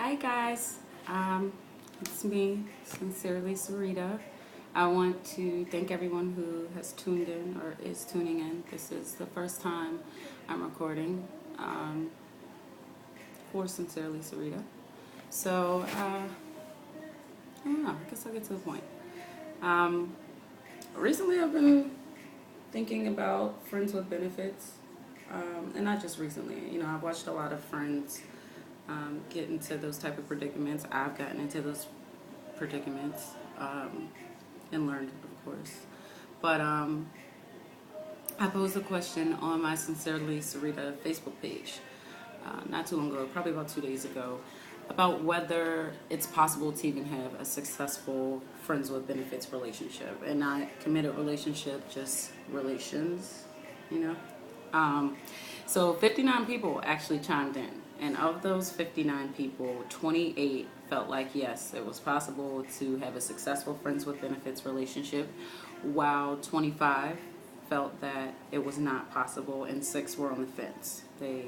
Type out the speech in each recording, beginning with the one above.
Hi guys, it's me, Sincerely Syreeta. I want to thank everyone who has tuned in or is tuning in. This is the first time I'm recording for Sincerely Syreeta. So, I don't know, I guess I'll get to the point. Um, Recently I've been thinking about friends with benefits, and not just recently. I've watched a lot of friends get into those type of predicaments. I've gotten into those predicaments and learned, of course. But I posed a question on my Sincerely Syreeta Facebook page not too long ago, probably about 2 days ago, about whether it's possible to even have a successful friends with benefits relationship and not committed relationship, just relations, you know. So 59 people actually chimed in, and of those 59 people, 28 felt like yes, it was possible to have a successful friends with benefits relationship, while 25 felt that it was not possible, and 6 were on the fence. They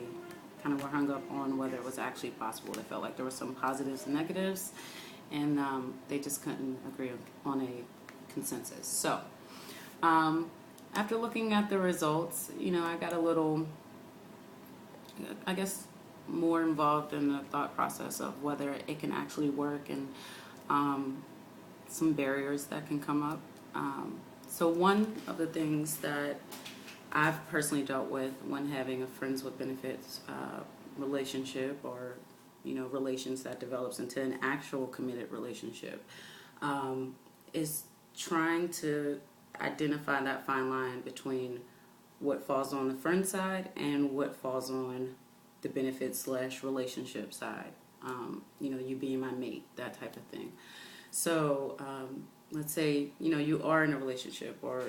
kind of were hung up on whether it was actually possible. They felt like there were some positives and negatives, and they just couldn't agree on a consensus. So, after looking at the results, I got a little, I guess, more involved in the thought process of whether it can actually work and some barriers that can come up. So one of the things that I've personally dealt with when having a friends with benefits relationship, or relations that develops into an actual committed relationship, is trying to identify that fine line between what falls on the friend side and what falls on the benefit / relationship side. You being my mate, that type of thing. So let's say you are in a relationship or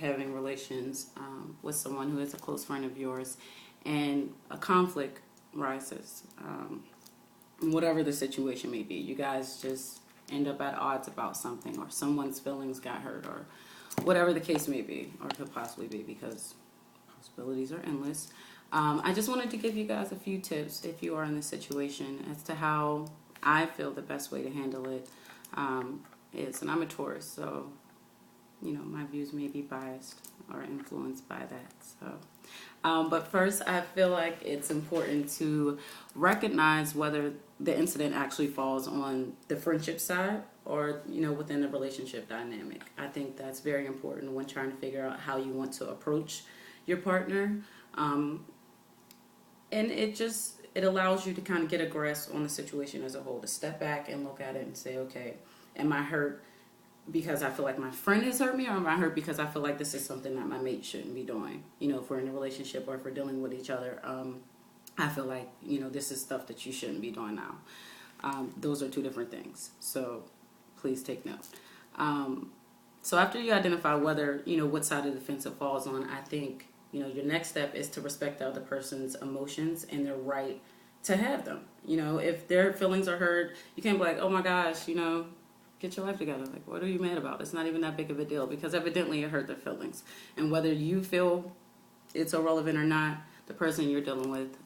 having relations with someone who is a close friend of yours, and a conflict rises. Whatever the situation may be, you guys just end up at odds about something, or someone's feelings got hurt, or whatever the case may be, or could possibly be, because possibilities are endless. I just wanted to give you guys a few tips if you are in this situation as to how I feel the best way to handle it is. And I'm a Taurus, so my views may be biased or influenced by that. So, but first, I feel like it's important to recognize whether the incident actually falls on the friendship side or within the relationship dynamic. I think that's very important when trying to figure out how you want to approach your partner. And it allows you to kind of get a grasp on the situation as a whole, to step back and look at it and say, okay, am I hurt because I feel like my friend has hurt me, or am I hurt because I feel like this is something that my mate shouldn't be doing? If we're in a relationship or if we're dealing with each other, I feel like, this is stuff that you shouldn't be doing now. Those are two different things. So please take note. So after you identify whether, what side of the fence it falls on, I think, your next step is to respect the other person's emotions and their right to have them. If their feelings are hurt, you can't be like, oh my gosh, get your life together. Like, what are you mad about? It's not even that big of a deal, because evidently it hurt their feelings. And whether you feel it's irrelevant or not, the person you're dealing with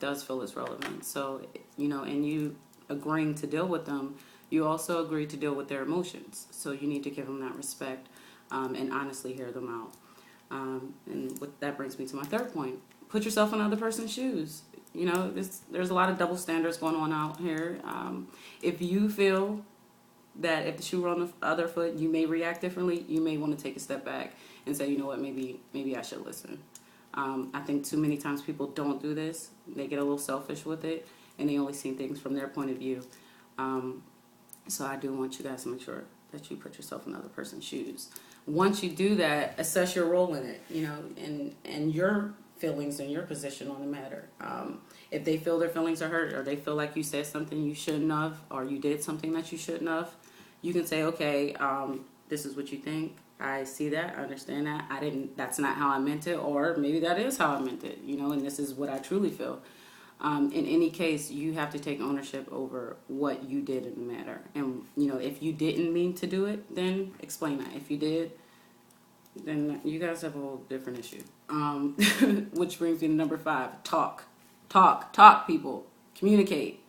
does feel it's relevant. So, and you agreeing to deal with them, you also agree to deal with their emotions. So you need to give them that respect and honestly hear them out. That brings me to my third point. Put yourself in another person's shoes. There's a lot of double standards going on out here. If you feel that if the shoe were on the other foot, you may react differently, you may want to take a step back and say, you know what, maybe I should listen. I think too many times people don't do this. They get a little selfish with it, and they only see things from their point of view. So I do want you guys to make sure that you put yourself in another person's shoes. Once you do that, assess your role in it, and your feelings and your position on the matter. If they feel their feelings are hurt, or they feel like you said something you shouldn't have, or you did something that you shouldn't have, you can say, okay, this is what you think. I see that. I understand that. That's not how I meant it, or maybe that is how I meant it, and this is what I truly feel. In any case, you have to take ownership over what you did in the matter. And, if you didn't mean to do it, then explain that. If you did, then you guys have a whole different issue. Which brings me to number 5, talk. Talk, people. Communicate.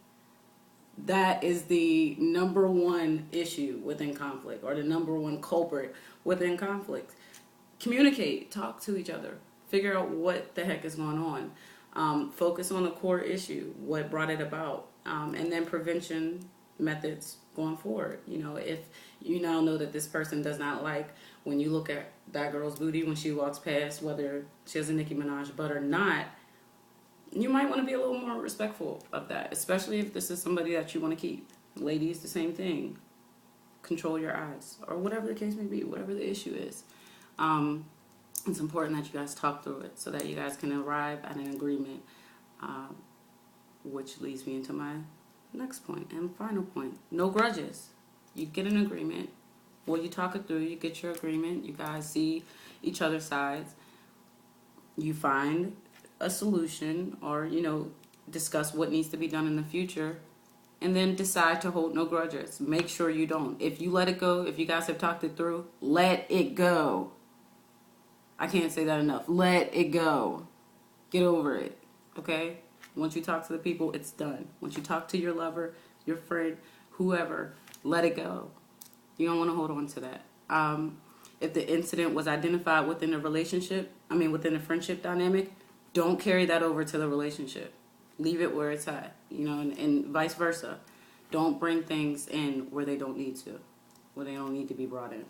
That is the number one issue within conflict, or the number one culprit within conflict. Communicate, talk to each other, figure out what the heck is going on. Focus on the core issue, what brought it about, and then prevention methods going forward. If you now know that this person does not like when you look at that girl's booty when she walks past, whether she has a Nicki Minaj butt or not, you might want to be a little more respectful of that, especially if this is somebody that you want to keep. Ladies, the same thing. Control your eyes, or whatever the case may be, whatever the issue is. It's important that you guys talk through it so that you guys can arrive at an agreement, which leads me into my next point and final point. No grudges. You get an agreement. Well, you talk it through. You get your agreement. You guys see each other's sides. You find a solution, or discuss what needs to be done in the future, and then decide to hold no grudges. Make sure you don't. If you let it go, if you guys have talked it through, let it go. I can't say that enough. Let it go. Get over it. Okay? Once you talk to the people, it's done. Once you talk to your lover, your friend, whoever, let it go. You don't want to hold on to that. If the incident was identified within the within the friendship dynamic, don't carry that over to the relationship. Leave it where it's at, and vice versa. Don't bring things in where they don't need to, where they don't need to be brought in.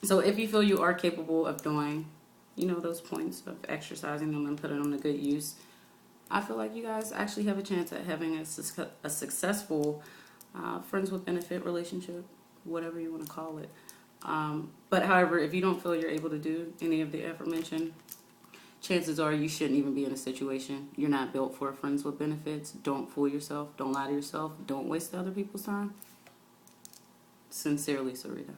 So if you feel you are capable of doing, those points, of exercising them and putting them to good use, I feel like you guys actually have a chance at having a successful friends with benefit relationship, whatever you want to call it. But however, if you don't feel you're able to do any of the aforementioned, chances are you shouldn't even be in a situation. You're not built for friends with benefits. Don't fool yourself. Don't lie to yourself. Don't waste other people's time. Sincerely, Syreeta.